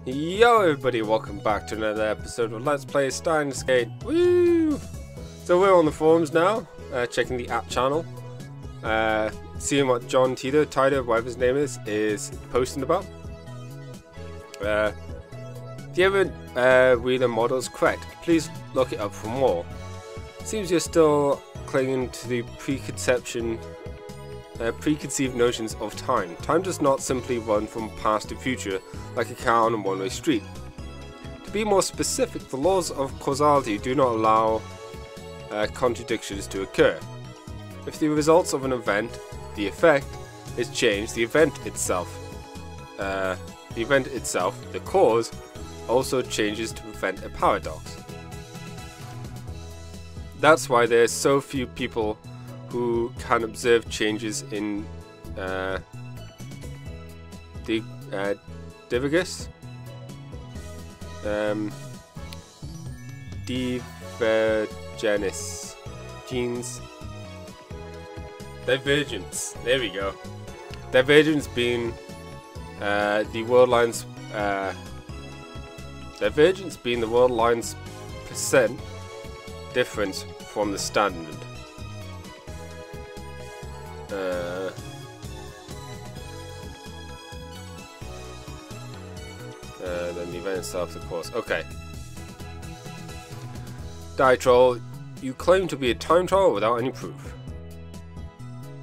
Yo everybody, welcome back to another episode of Let's Play Steins. Woo! So we're on the forums now, checking the app channel, seeing what John Tider, whatever his name is posting about. The other wheeler model is correct. Please look it up for more. Seems you're still clinging to the preconceived notions of time. Time does not simply run from past to future like a car on a one-way street. To be more specific, the laws of causality do not allow contradictions to occur. If the results of an event, the effect, is changed, the event itself, the cause, also changes to prevent a paradox. That's why there's so few people who can observe changes in divergence, divergence. There we go. Divergence being the world line's percent difference from the standard. Then the event itself, of course. Okay. Die Troll, you claim to be a time traveler without any proof.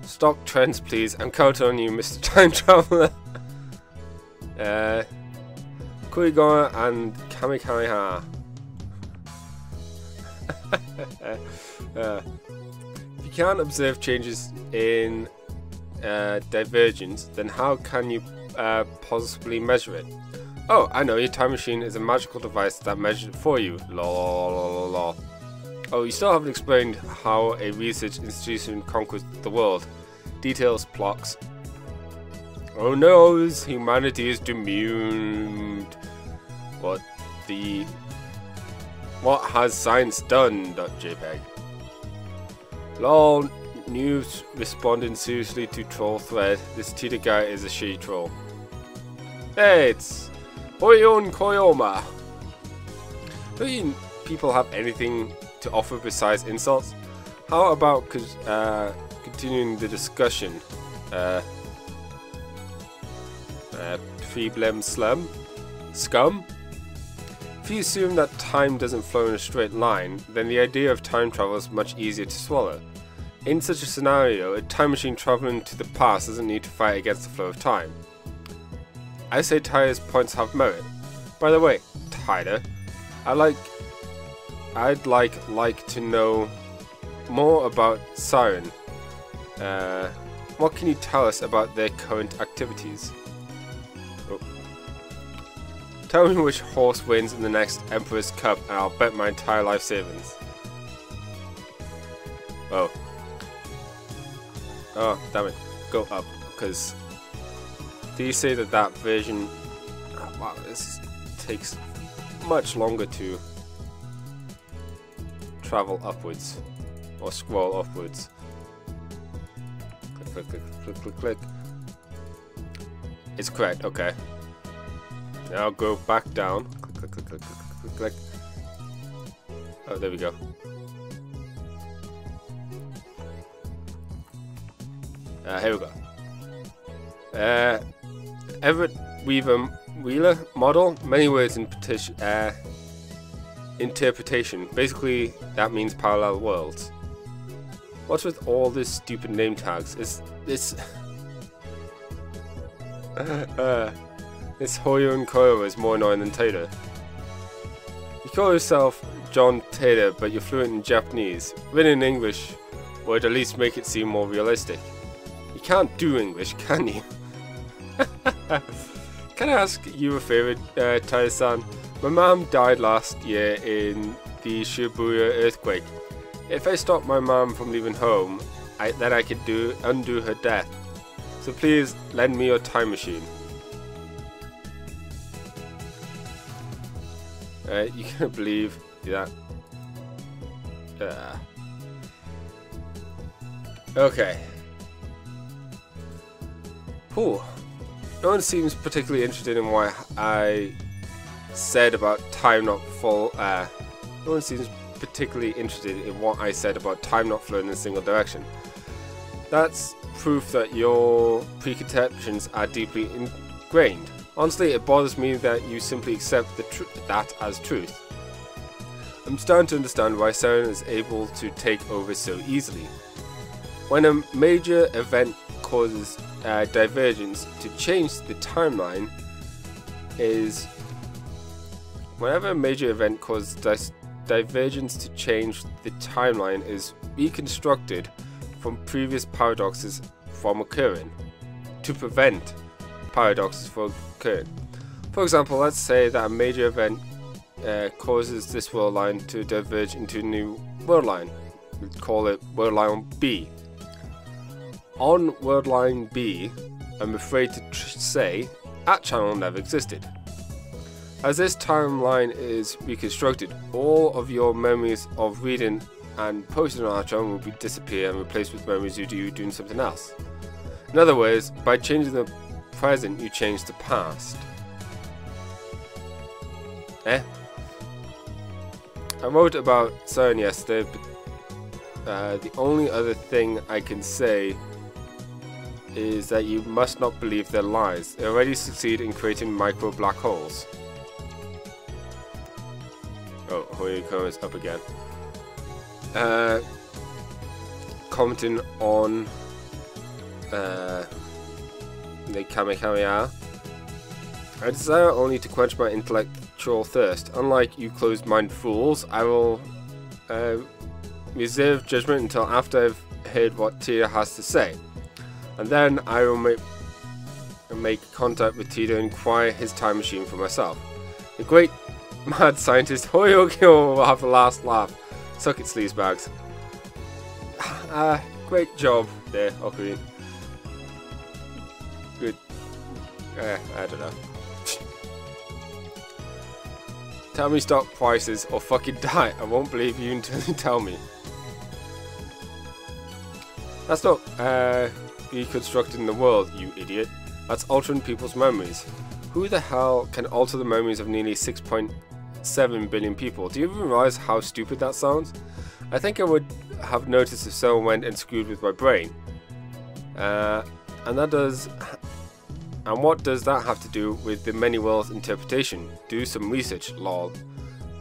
Stock trends, please. I'm counting on you, Mr. Time Traveler. Kurigona and Kamikameha. If you can't observe changes in divergence, then how can you possibly measure it? Oh, I know, your time machine is a magical device that measures it for you. Lol. Oh, you still haven't explained how a research institution conquers the world. Details, plots. Oh no, humanity is doomed. What has science done? .jpg. Lol, news responding seriously to troll thread. This Tita guy is a shitty troll. Hey, it's Oyon Koyoma. Do you people have anything to offer besides insults? How about continuing the discussion? Feeblem scum? If you assume that time doesn't flow in a straight line, then the idea of time travel is much easier to swallow. In such a scenario, a time machine traveling to the past doesn't need to fight against the flow of time. I say Tyler's points have merit. By the way, Tyler, I'd like to know more about Siren. What can you tell us about their current activities? Oh. Tell me which horse wins in the next Emperor's Cup and I'll bet my entire life savings. Oh. Oh, damn it. Go up, because do you say that version... Oh, wow, this takes much longer to travel upwards, or scroll upwards. Click, click, click, click, click. It's correct, okay. Now go back down. Click, click, click, click, click, click, click. Oh, there we go. Here we go. Ifrit Wheeler model. Many words in interpretation. Basically, that means parallel worlds. What's with all this stupid name tags? Is this this Hoyon Koyo is more annoying than Tater. You call yourself John Tater, but you're fluent in Japanese. Written in English would at least make it seem more realistic. You can't do English, can you? Can I ask you a favor, Tater-san? My mom died last year in the Shibuya earthquake. If I stop my mom from leaving home, then I could undo her death. So please lend me your time machine. You can't believe that. Okay. Whew. No one seems particularly interested in why I said about time not full. No one seems particularly interested in what I said about time not flowing in a single direction. That's proof that your preconceptions are deeply ingrained. Honestly, it bothers me that you simply accept that as truth. I'm starting to understand why Siren is able to take over so easily. When a major event causes divergence to change the timeline whenever a major event causes divergence to change the timeline is reconstructed from previous paradoxes from occurring to prevent paradoxes from occurring. For example, let's say that a major event causes this world line to diverge into a new world line. We call it world line B. On world line B, I'm afraid to say that channel never existed. As this timeline is reconstructed, all of your memories of reading and posting on our channel will disappear and replaced with memories of you doing something else. In other words, by changing the present, you change the past. I wrote about Siren yesterday, but the only other thing I can say is that you must not believe their lies. They already succeed in creating micro black holes. Oh, Hoyoko is up again. Commenting on the Kamehameha. I desire only to quench my intellectual thirst. Unlike you closed-minded fools, I will reserve judgment until after I've heard what Tida has to say. And then I will make contact with Tida and acquire his time machine for myself. The great mad scientist Hoyoko will have the last laugh. Suck it, sleazebags. Great job there, Okurin. Good. I don't know. Tell me stock prices or fucking die. I won't believe you until you tell me. That's not reconstructing the world, you idiot. That's altering people's memories. Who the hell can alter the memories of nearly 6.7 billion people? Do you even realize how stupid that sounds? I think I would have noticed if someone went and screwed with my brain. And what does that have to do with the many worlds interpretation? Do some research, lol.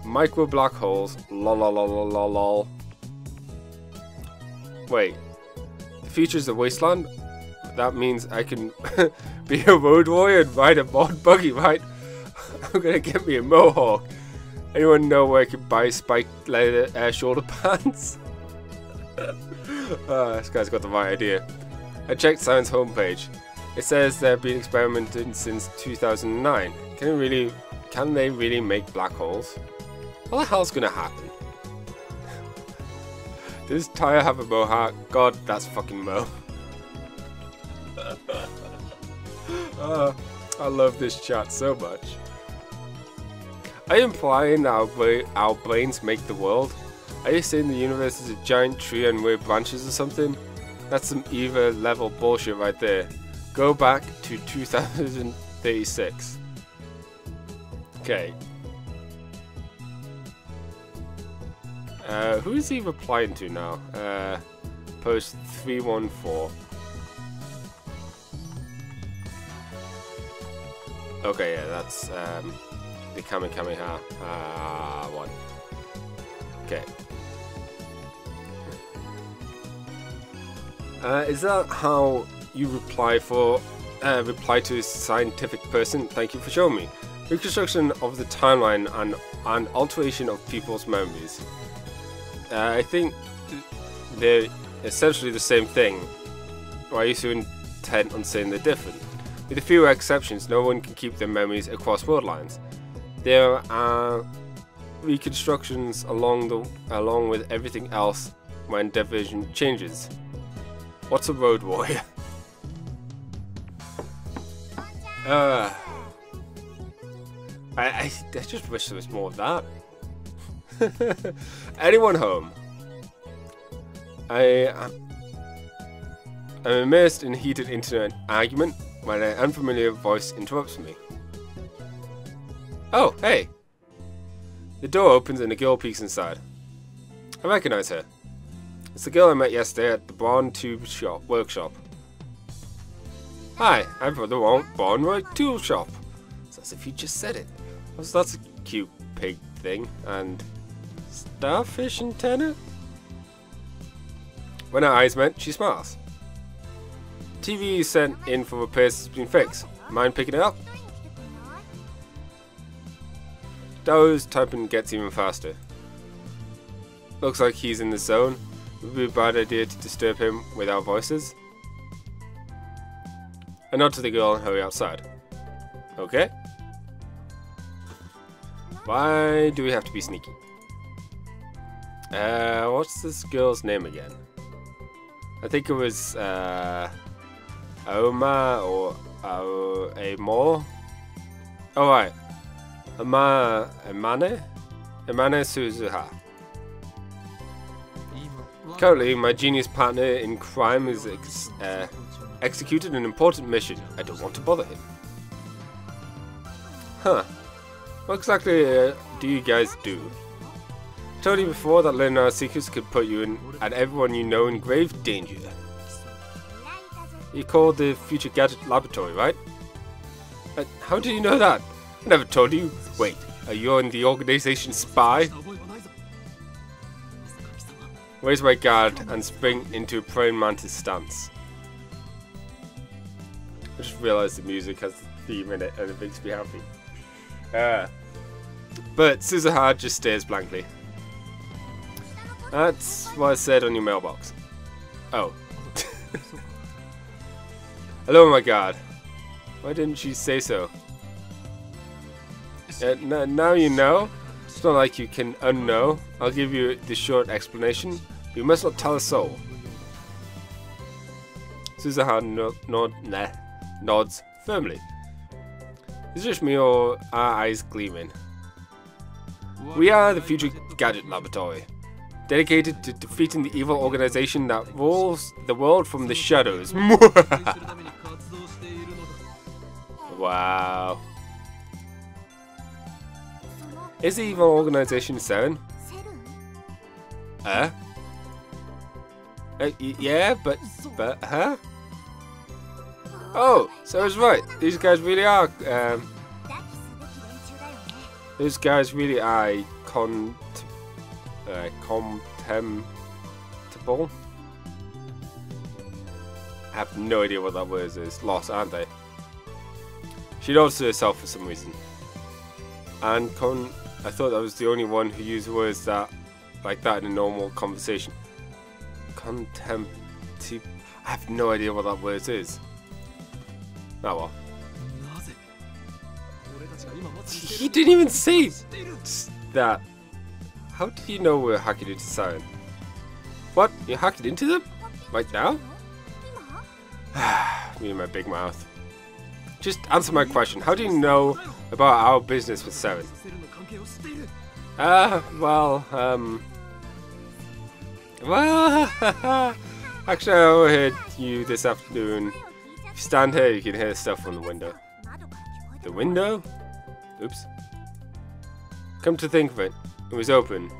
Micro black holes, lol lol lol lol lol. Wait, the future is a wasteland? That means I can be a road warrior and ride a mod buggy, right? I'm gonna get me a mohawk. Anyone know where I can buy spiked leather shoulder pants? This guy's got the right idea. I checked Science homepage. It says they've been experimenting since 2009. Can they really make black holes? What the hell's gonna happen? Does Tyre have a mohawk? God, that's fucking Mo. I love this chat so much. Are you implying that our brains make the world? Are you saying the universe is a giant tree and we're branches or something? That's some Eva level bullshit right there. Go back to 2036. Okay. Who is he replying to now? Post 314. Okay, yeah, that's the Kamehameha one. Okay. Is that how you reply to a scientific person? Thank you for showing me. Reconstruction of the timeline and alteration of people's memories. I think they're essentially the same thing. Why are you so intent on saying they're different? With a few exceptions, no one can keep their memories across world lines. There are reconstructions along with everything else when diversion changes. What's a road warrior? I just wish there was more of that. Anyone home? I'm immersed in a heated internet argument when an unfamiliar voice interrupts me. Oh, hey! The door opens and a girl peeks inside. I recognize her. It's the girl I met yesterday at the Braun Tube workshop. Hi, I'm from the Braun Tool Shop. It's as if you just said it. That's a cute pig thing. And starfish antenna? When our eyes met, she smiles. TV you sent in for repairs has been fixed. Mind picking it up? Dao's typing gets even faster. Looks like he's in the zone. Would be a bad idea to disturb him with our voices. I nod to the girl and hurry outside. Okay. Why do we have to be sneaky? What's this girl's name again? I think it was Oma or Amor. Oh right. Emane Suzuha. Currently, my genius partner in crime is executed an important mission. I don't want to bother him. Huh. What exactly do you guys do? I told you before that learning our secrets could put you and everyone you know in grave danger. You called the Future Gadget Laboratory, right? How did you know that? I never told you. Wait, are you on the organization's spy? Raise my guard and spring into a praying mantis stance. I just realised the music has a theme in it and it makes me happy. But Suzuha just stares blankly. That's what I said on your mailbox. Oh. Hello, my god. Why didn't you say so? Now you know. It's not like you can unknow. I'll give you the short explanation. You must not tell a soul. Suzuha nods firmly. Is it just me or our eyes gleaming? We are the Future Gadget Laboratory, dedicated to defeating the evil organization that rules the world from the shadows. Wow. Is the evil organization Seren? Yeah, but, huh? Oh, so I was right. These guys really are, those guys really are contemptible. I have no idea what that word is. Lost, aren't they? She nods to herself for some reason. And I thought I was the only one who used words like that in a normal conversation. I have no idea what that word is. Oh well. He didn't even say that. How did you know we're hacking into Seren? What? You're hacking into them? Right now? Me and my big mouth. Just answer my question. How do you know about our business with Seren? Actually, I overheard you this afternoon. If you stand here, you can hear stuff from the window. The window? Oops. Come to think of it, it was open.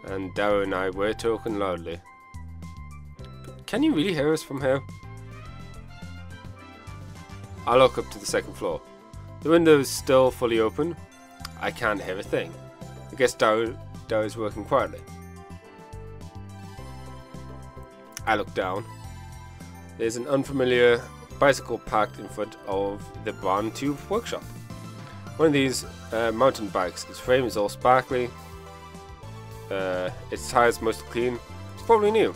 And Dao and I were talking loudly. But can you really hear us from here? I look up to the second floor. The window is still fully open. I can't hear a thing. I guess Dao is working quietly. I look down. There's an unfamiliar bicycle parked in front of the Braun Tube workshop. One of these mountain bikes. Its frame is all sparkly. Its tires mostly clean. It's probably new.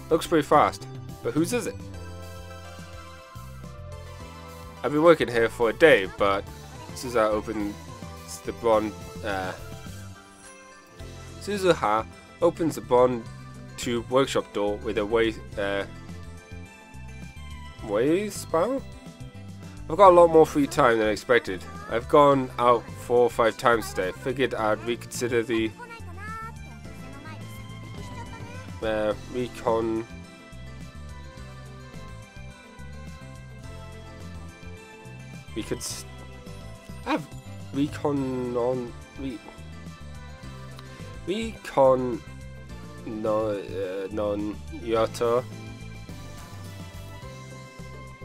Looks pretty fast. But whose is it? I've been working here for a day, but Suzuha opens the Suzuha opens the Braun Tube workshop door with a way spell? I've got a lot more free time than expected. I've gone out 4 or 5 times today. Figured I'd reconsider the non yata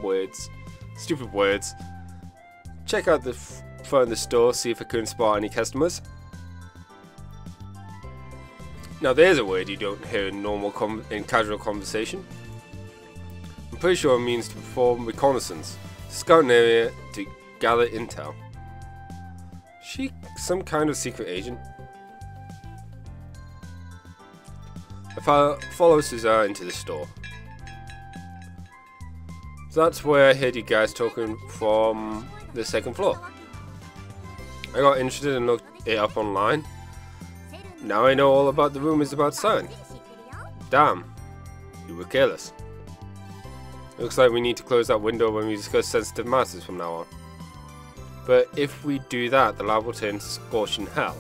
words. Stupid words. Check out the front of the store, see if I can spot any customers. Now there's a word you don't hear in casual conversation. I'm pretty sure it means to perform reconnaissance, scout an area to gather intel. She some kind of secret agent? I follow Suzanne into the store. So that's where I heard you guys talking from the second floor. I got interested and looked it up online. Now I know all about the rumors about Steins. Damn, you were careless. Looks like we need to close that window when we discuss sensitive matters from now on. But if we do that, the lab will turn to scorching hell.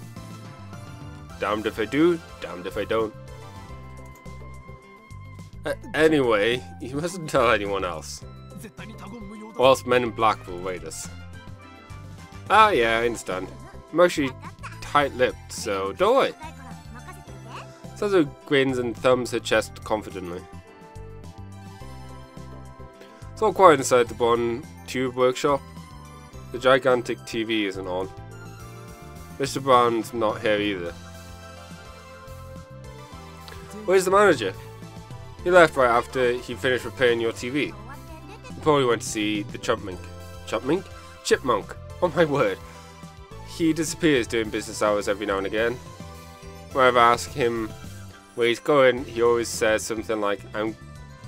Damned if I do, damned if I don't. Anyway, you mustn't tell anyone else. Or else men in black will raid us. Ah yeah, I understand. I'm actually tight-lipped, so don't worry. Sazo grins and thumbs her chest confidently. It's all quiet inside the Bond Tube workshop. The gigantic TV isn't on. Mr. Brown's not here either. Where's the manager? He left right after he finished repairing your TV. He probably went to see the Chipmunk. Chipmunk? Chipmunk. Oh my word. He disappears during business hours every now and again. Whenever I ask him where he's going, he always says something like, I'm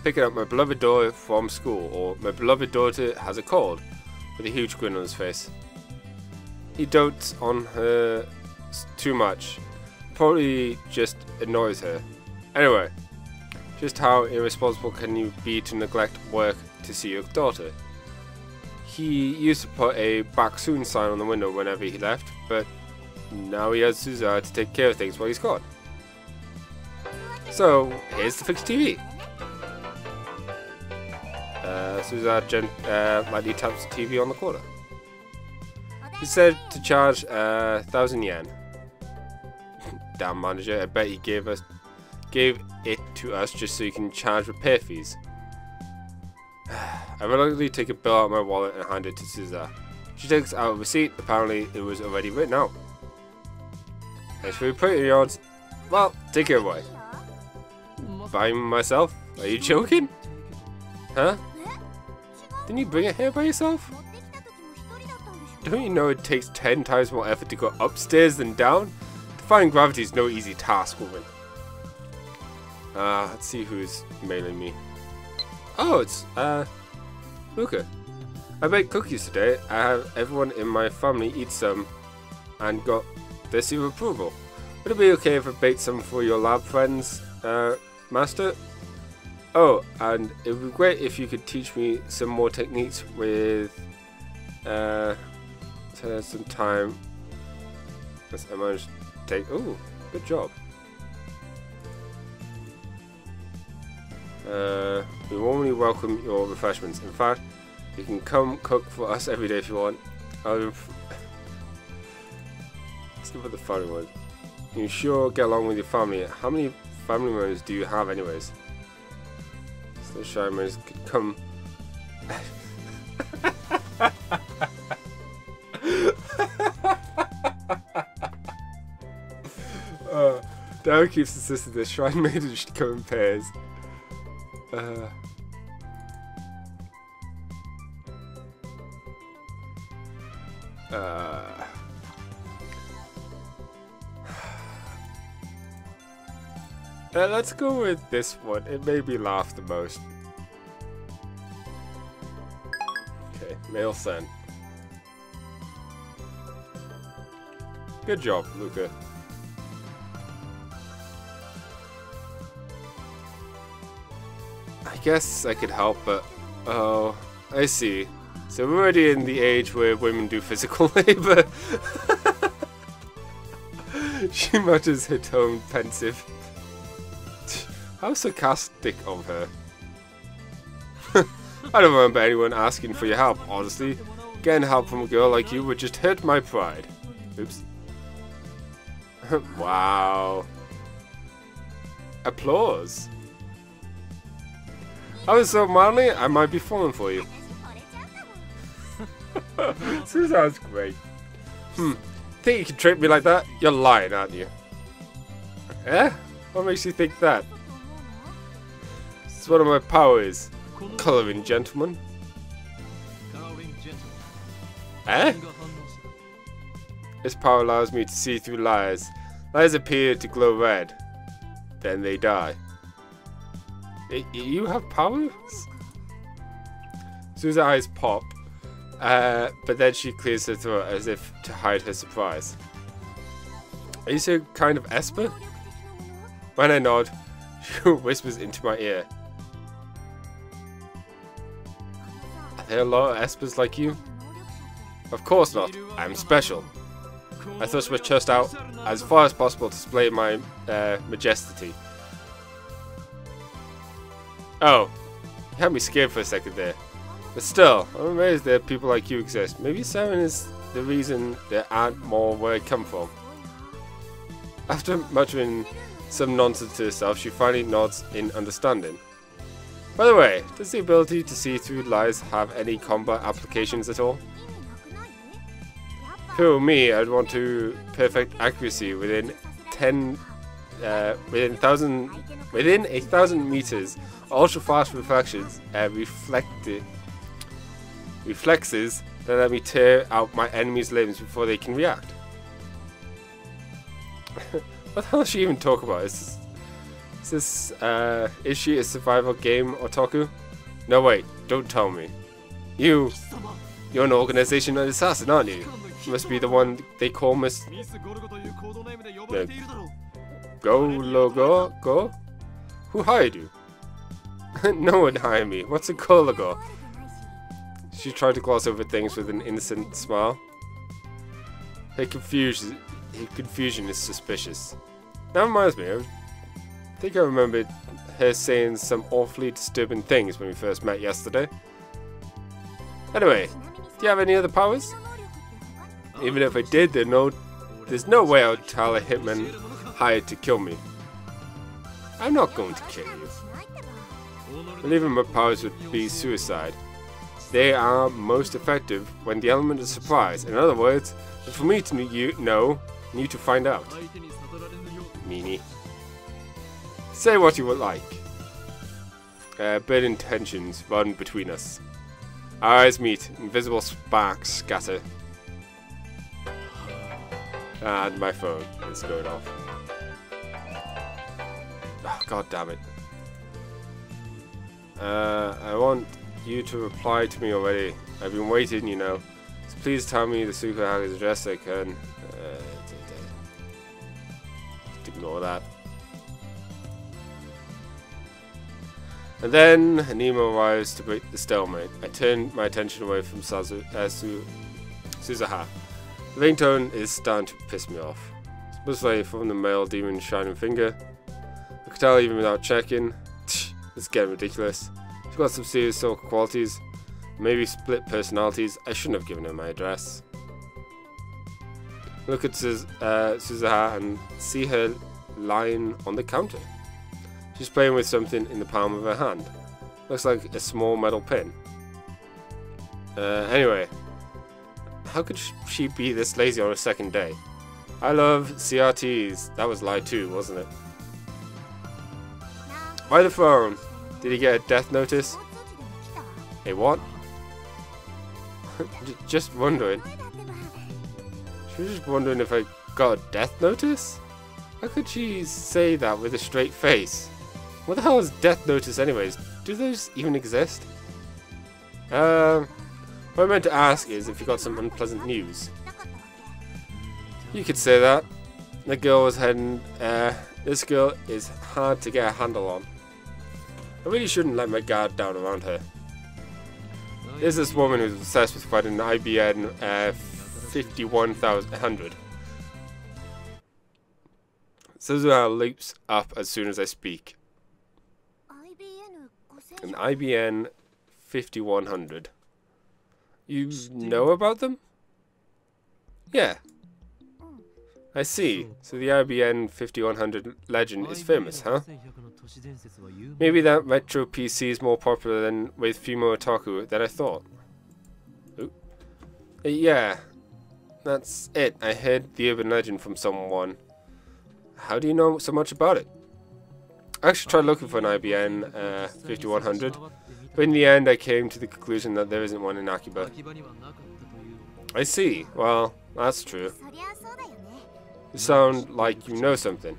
picking up my beloved daughter from school, or my beloved daughter has a cold, with a huge grin on his face. He dotes on her too much. Probably just annoys her. Anyway, just how irresponsible can you be to neglect work to see your daughter? He used to put a back soon sign on the window whenever he left, but now he has Suzanne to take care of things while he's gone. So, here's the fixed TV. Suzanne lightly taps the TV on the corner. He said to charge 1,000 yen. Damn manager, I bet he gave it to us just so you can charge repair fees. I reluctantly take a bill out of my wallet and hand it to Suzanne. She takes out a receipt. Apparently it was already written out. Thanks for your pretty yards. Well, take it away. By myself? Are you joking? Huh? Didn't you bring it here by yourself? Don't you know it takes 10 times more effort to go upstairs than down? Defying gravity is no easy task, woman. Let's see who's mailing me. Oh, it's, Luca. I baked cookies today. I have everyone in my family eat some and got their seal of approval. Would it be okay if I baked some for your lab friends, Master? Oh, and it would be great if you could teach me some more techniques with, some time. I managed to take, ooh, good job. We warmly welcome your refreshments. In fact, you can come cook for us every day if you want. Let's go for the funny one. You sure get along with your family. How many family members do you have anyways? So shy members could come. Darren keeps insisting that shrine maidens should come in pairs. Let's go with this one. It made me laugh the most. Okay, mail sent. Good job, Luca. I guess I could help, but oh, I see. So we're already in the age where women do physical labor. She mutters her tone pensive. How sarcastic of her. I don't remember anyone asking for your help, honestly. Getting help from a girl like you would just hurt my pride. Oops. Wow. Applause. I was so manly, I might be falling for you. This sounds great. Think you can trick me like that? You're lying, aren't you? Eh? What makes you think that? It's one of my powers. Colouring gentleman. Eh? This power allows me to see through lies. Lies appear to glow red. Then they die. You have powers? Sue's eyes pop. But then she clears her throat as if to hide her surprise. Are you some kind of Esper? When I nod, she whispers into my ear. Are there a lot of Espers like you? Of course not. I'm special. I thrust my chest out as far as possible to display my majesty. Oh, you had me scared for a second there. But still, I'm amazed that people like you exist. Maybe Siren is the reason there aren't more where I come from. After muttering some nonsense to herself, she finally nods in understanding. By the way, does the ability to see through lies have any combat applications at all? If it were me, I'd want to perfect accuracy within 1,000 meters. Ultra fast reflections reflexes that let me tear out my enemy's limbs before they can react. What the hell does she even talk about? Is she a survival game otaku? No, wait, don't tell me. You're an organization assassin, aren't you? You must be the one they call Miss... Go? Who hired you? No one hired me. What's a Gologo? She tried to gloss over things with an innocent smile. Her confusion is suspicious. That reminds me, I think I remembered her saying some awfully disturbing things when we first met yesterday. Anyway, do you have any other powers? Even if I did, there's no way I would tell a hitman hired to kill me. I'm not going to kill you. Believing my powers would be suicide. They are most effective when the element is surprise. In other words, for me to know, you to find out. Meanie. Say what you would like. Burning tensions run between us. Our eyes meet, invisible sparks scatter. And my phone is going off. Oh, God damn it. I want you to reply to me already. I've been waiting, you know. So please tell me the Sukahaga's address so I can... just ignore that. And then an email arrives to break the stalemate. I turn my attention away from Suzuha. The ringtone is starting to piss me off. It's mostly from the male demon shining finger. I could tell even without checking. It's getting ridiculous. She's got some serious social qualities. Maybe split personalities. I shouldn't have given her my address. Look at Suzuha and see her lying on the counter. She's playing with something in the palm of her hand. Looks like a small metal pin. Anyway. How could she be this lazy on her second day? I love CRTs. That was lie too, wasn't it? By the phone. Did he get a death notice? A what? Just wondering. She was just wondering if I got a death notice? How could she say that with a straight face? What the hell is death notice anyways? Do those even exist? What I meant to ask is if you got some unpleasant news. You could say that. The girl was heading... this girl is hard to get a handle on. I really shouldn't let my guard down around her. There's this woman who's obsessed with fighting an IBN 51,100. Suzuha leaps up as soon as I speak. An IBN 5100. You know about them? Yeah. I see. So the IBM 5100 legend is famous, huh? Maybe that retro PC is more popular than with Fumo Otaku than I thought. Ooh. Yeah. That's it. I heard the urban legend from someone. How do you know so much about it? I actually tried looking for an IBM 5100, but in the end I came to the conclusion that there isn't one in Akiba. I see. Well, that's true. You sound like you know something.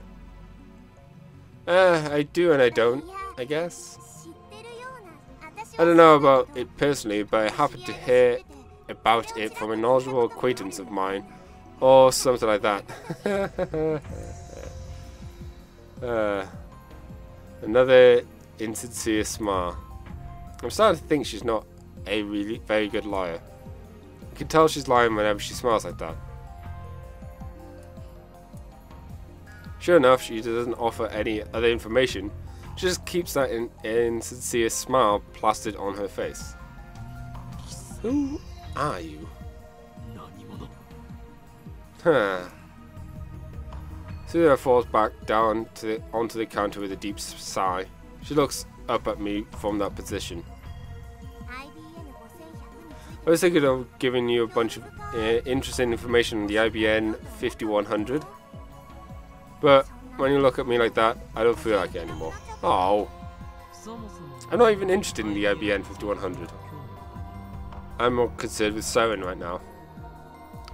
I do and I don't, I guess. I don't know about it personally, but I happened to hear about it from a knowledgeable acquaintance of mine, or something like that. Another insincere smile. I'm starting to think she's not a really very good liar. You can tell she's lying whenever she smiles like that. Sure enough, she doesn't offer any other information. She just keeps that insincere smile plastered on her face. Who are you? Huh. Suda falls back down onto the counter with a deep sigh. She looks up at me from that position. I was thinking of giving you a bunch of interesting information on the IBM 5100. But when you look at me like that, I don't feel like it anymore. Oh. I'm not even interested in the IBM 5100. I'm more concerned with Siren right now.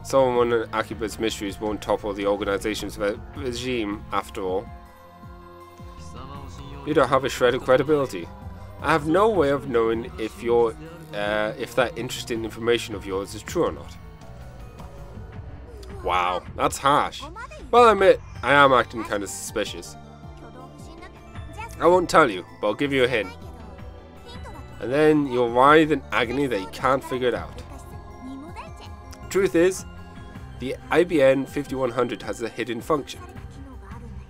Someone in Akiba's mysteries won't topple the organization's regime, after all. You don't have a shred of credibility. I have no way of knowing if that interesting information of yours is true or not. Wow, that's harsh. Well, I admit, I am acting kind of suspicious. I won't tell you, but I'll give you a hint. And then you'll writhe in agony that you can't figure it out. Truth is, the IBM 5100 has a hidden function.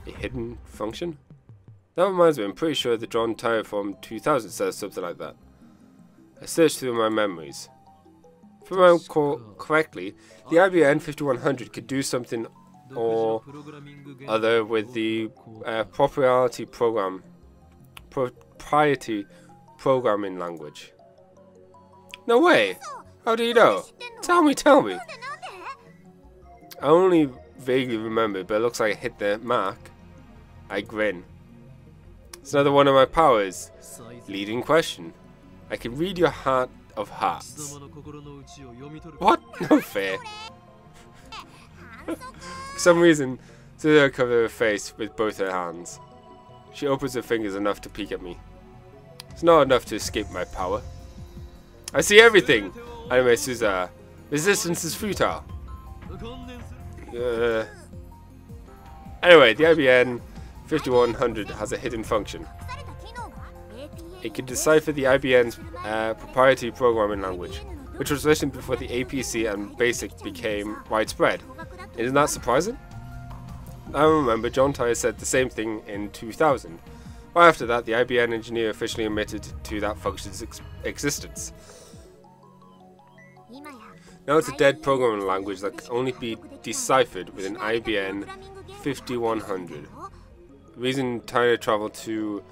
A hidden function? That reminds me, I'm pretty sure the John Tyre from 2000 says something like that. I searched through my memories. If I recall correctly, the IBM 5100 could do something or other with the proprietary programming language. No way! How do you know? Tell me! I only vaguely remember, but it looks like I hit the mark. I grin. It's another one of my powers. Leading question. I can read your heart of hearts. What? No fair. For some reason, Suda covers her face with both her hands. She opens her fingers enough to peek at me. It's not enough to escape my power. I see everything! Anime Suza. Resistance is futile. Anyway, the IBM 5100 has a hidden function. It can decipher the IBM's proprietary programming language, which was written before the APC and BASIC became widespread. Isn't that surprising? I remember John Tyre said the same thing in 2000. Right after that, the IBM engineer officially admitted to that function's existence. Now it's a dead programming language that can only be deciphered with an IBM 5100. The reason Tyre traveled to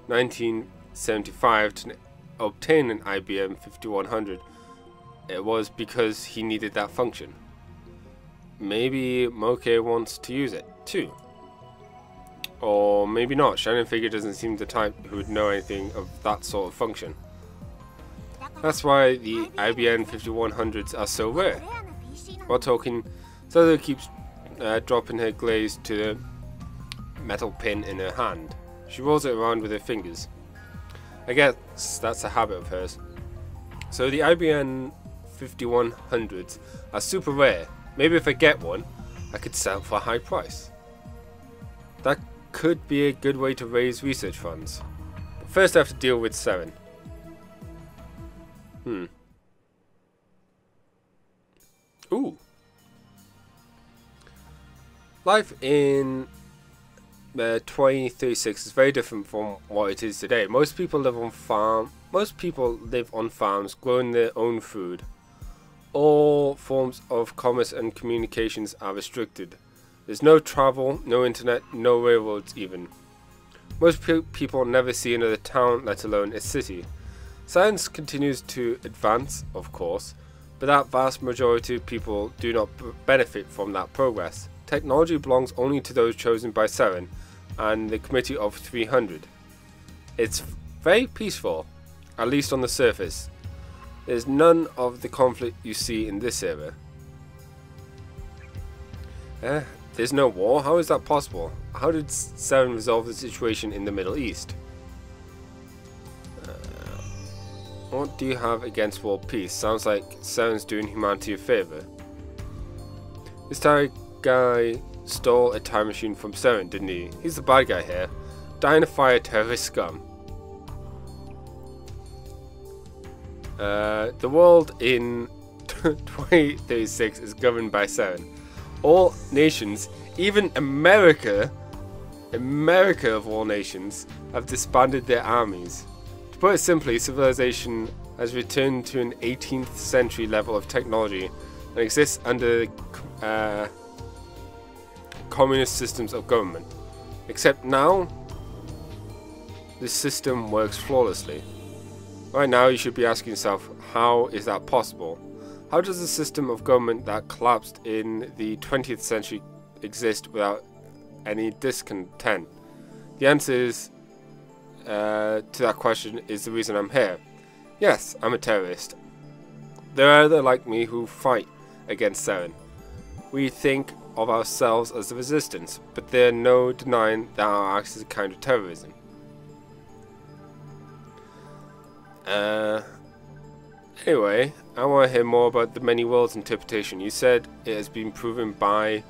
1975 to obtain an IBM 5100 it was because he needed that function. Maybe Moke wants to use it too. Or maybe not. Shining Figure doesn't seem the type who would know anything of that sort of function. That's why the IBM 5100s are so rare. While talking, Zelda keeps dropping her glaze to the metal pin in her hand. She rolls it around with her fingers. I guess that's a habit of hers. So the IBM 5100s are super rare. Maybe if I get one, I could sell for a high price. That could be a good way to raise research funds. But first I have to deal with Seren. Ooh. Life in 2036 is very different from what it is today. Most people live on farms, growing their own food. All forms of commerce and communications are restricted. There's no travel, no internet, no railroads even. Most people never see another town, let alone a city. Science continues to advance, of course, but that vast majority of people do not benefit from that progress. Technology belongs only to those chosen by Seren and the Committee of 300. It's very peaceful, at least on the surface. There's none of the conflict you see in this era. There's no war? How is that possible? How did Seren resolve the situation in the Middle East? What do you have against world peace? Sounds like Seren's doing humanity a favor. This guy stole a time machine from Seren, didn't he? He's the bad guy here. Die in a fire, terrorist scum. The world in 2036 is governed by Seren. All nations, even America of all nations, have disbanded their armies. To put it simply, civilization has returned to an 18th century level of technology and exists under communist systems of government. Except now, the system works flawlessly. Right now, you should be asking yourself, how is that possible? How does a system of government that collapsed in the 20th century exist without any discontent? The answer is, to that question is the reason I'm here. Yes, I'm a terrorist. There are others like me who fight against Seren. We think of ourselves as the resistance, but there's no denying that our acts is a kind of terrorism. Anyway, I want to hear more about the many worlds interpretation. You said it has been proven by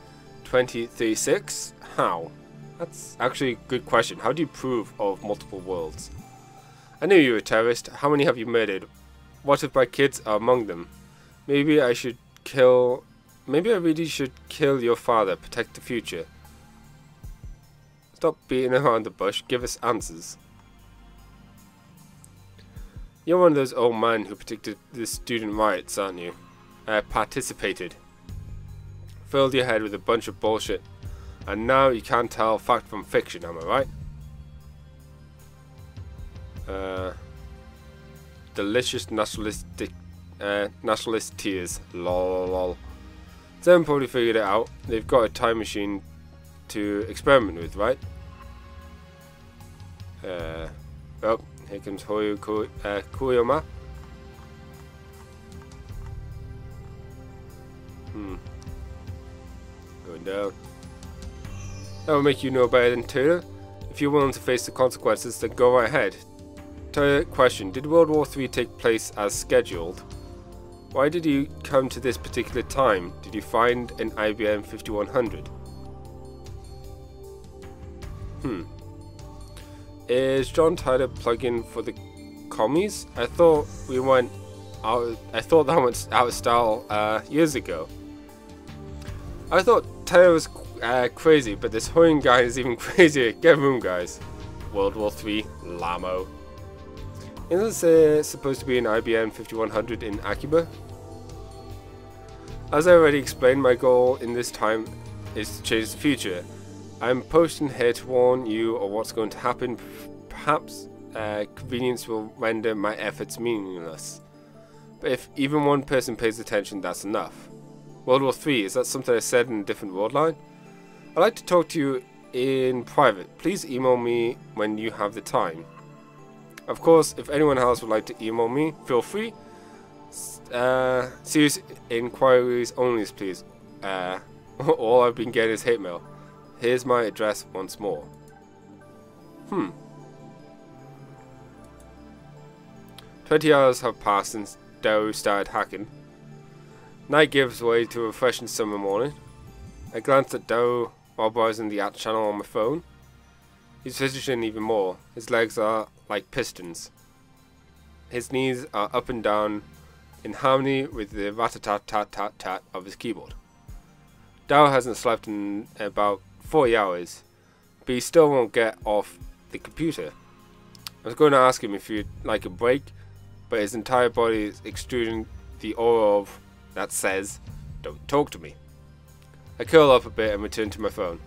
2036? How? That's actually a good question. How do you prove of multiple worlds? I knew you were a terrorist. How many have you murdered? What if my kids are among them? Maybe I really should kill your father, protect the future. Stop beating around the bush, give us answers. You're one of those old men who predicted the student riots, aren't you? Participated. Filled your head with a bunch of bullshit. And now you can't tell fact from fiction, am I right? Delicious nationalist tears. Lol. Them probably figured it out. They've got a time machine to experiment with, right? Oh, here comes Koyoma. Going down. That will make you know better than Turner. If you're willing to face the consequences, then go right ahead. Turner, question. Did World War III take place as scheduled? Why did you come to this particular time? Did you find an IBM 5100? Is John Tyler plug-in for the commies? I thought we went out. I thought that went out of style years ago. I thought Tyler was crazy, but this Hoying guy is even crazier. Get room, guys. World War III, Lamo. Isn't there supposed to be an IBM 5100 in Akiba? As I already explained, my goal in this time is to change the future. I'm posting here to warn you of what's going to happen. Perhaps convenience will render my efforts meaningless. But if even one person pays attention, that's enough. World War III, is that something I said in a different world line? I'd like to talk to you in private. Please email me when you have the time. Of course, if anyone else would like to email me, feel free. Serious inquiries only, please. All I've been getting is hate mail. Here's my address once more. 20 hours have passed since Doe started hacking. Night gives way to a refreshing summer morning. I glanced at Doe while browsing the at channel on my phone. He's fidgeting even more. His legs are like pistons. His knees are up and down in harmony with the rat-a-tat-tat-tat-tat of his keyboard. Dow hasn't slept in about 40 hours, but he still won't get off the computer. I was going to ask him if he'd like a break, but his entire body is extruding the aura of that says, "Don't talk to me." I curl up a bit and return to my phone.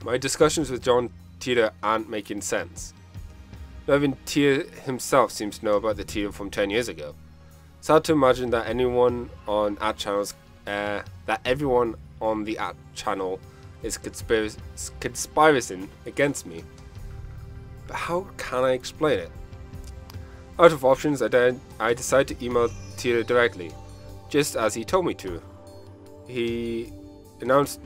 My discussions with John Titor aren't making sense. Not even Titor himself seems to know about the Titor from 10 years ago. It's hard to imagine that everyone on the channel is conspiring against me. But how can I explain it? Out of options, I decide to email Titor directly, just as he told me to. He announced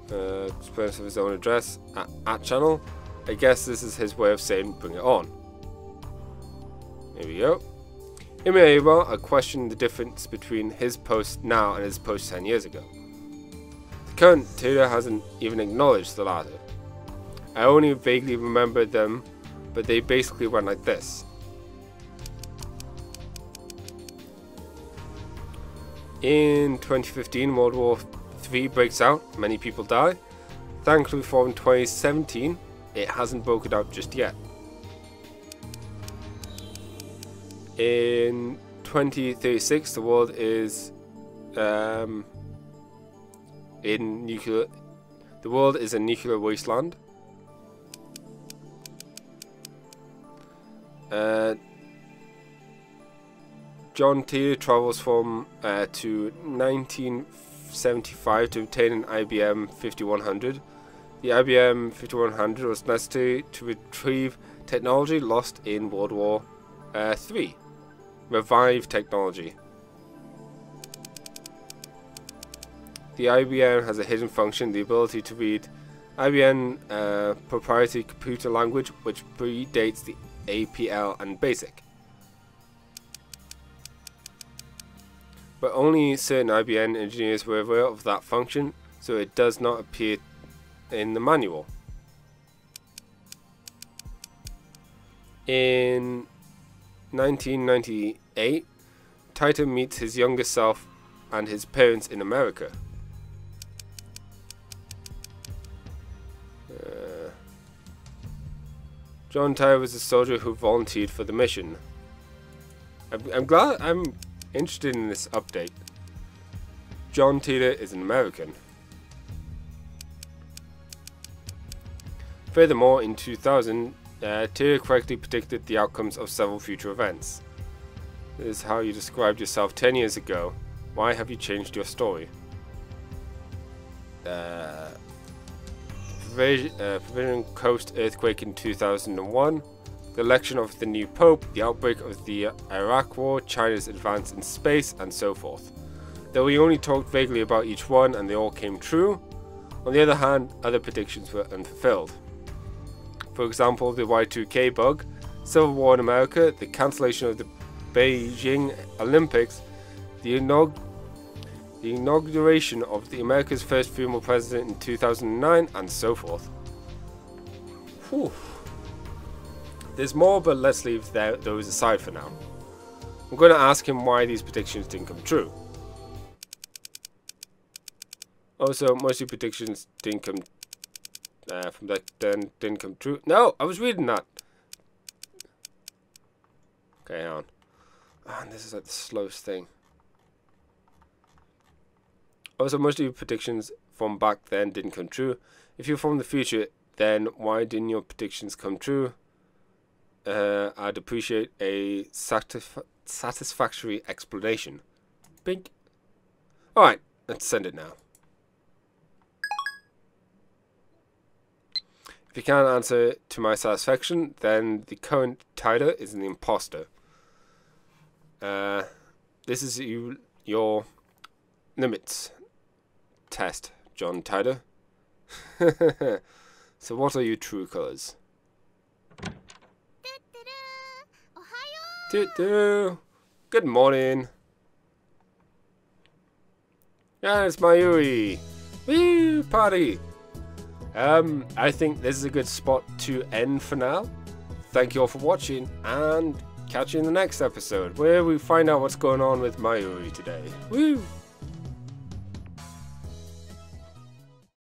expense of his own address at channel. I guess this is his way of saying bring it on. Here we go. In my email, I question the difference between his post now and his post 10 years ago. The current Titor hasn't even acknowledged the latter. I only vaguely remember them, but they basically went like this. In 2015, World War III breaks out, many people die. Thankfully for in 2017, it hasn't broken out just yet. In 2036, the world is a nuclear wasteland. John Titor travels from to 1975 to obtain an IBM 5100. The IBM 5100 was necessary to retrieve technology lost in World War III. Revive technology. The IBM has a hidden function, the ability to read IBM proprietary computer language, which predates the APL and BASIC. But only certain IBM engineers were aware of that function, so it does not appear in the manual. In 1998, Titor meets his younger self and his parents in America. John Titor was a soldier who volunteered for the mission. I'm interested in this update. John Titor is an American. Furthermore, in 2000, Titor correctly predicted the outcomes of several future events. This is how you described yourself 10 years ago. Why have you changed your story? Provision Coast earthquake in 2001, the election of the new Pope, the outbreak of the Iraq War, China's advance in space, and so forth. Though we only talked vaguely about each one and they all came true, on the other hand, other predictions were unfulfilled. For example, the Y2K bug, civil war in America, the cancellation of the Beijing Olympics, the inauguration of the America's first female president in 2009, and so forth. Whew. There's more, but let's leave those aside for now. I'm going to ask him why these predictions didn't come true. Also, most of the predictions didn't come from back then didn't come true. No, I was reading that. Okay, hang on. Oh, this is like the slowest thing. Also, most of your predictions from back then didn't come true. If you're from the future, then why didn't your predictions come true? I'd appreciate a satisfactory explanation. Bink. Alright, let's send it now. If you can't answer to my satisfaction, then the current Titor is an imposter. This is your limits test, John Titor. So what are your true colors? Good morning. Yeah, it's Mayuri. Woo, party. I think this is a good spot to end for now. Thank you all for watching, and catch you in the next episode, where we find out what's going on with Mayuri today. Woo!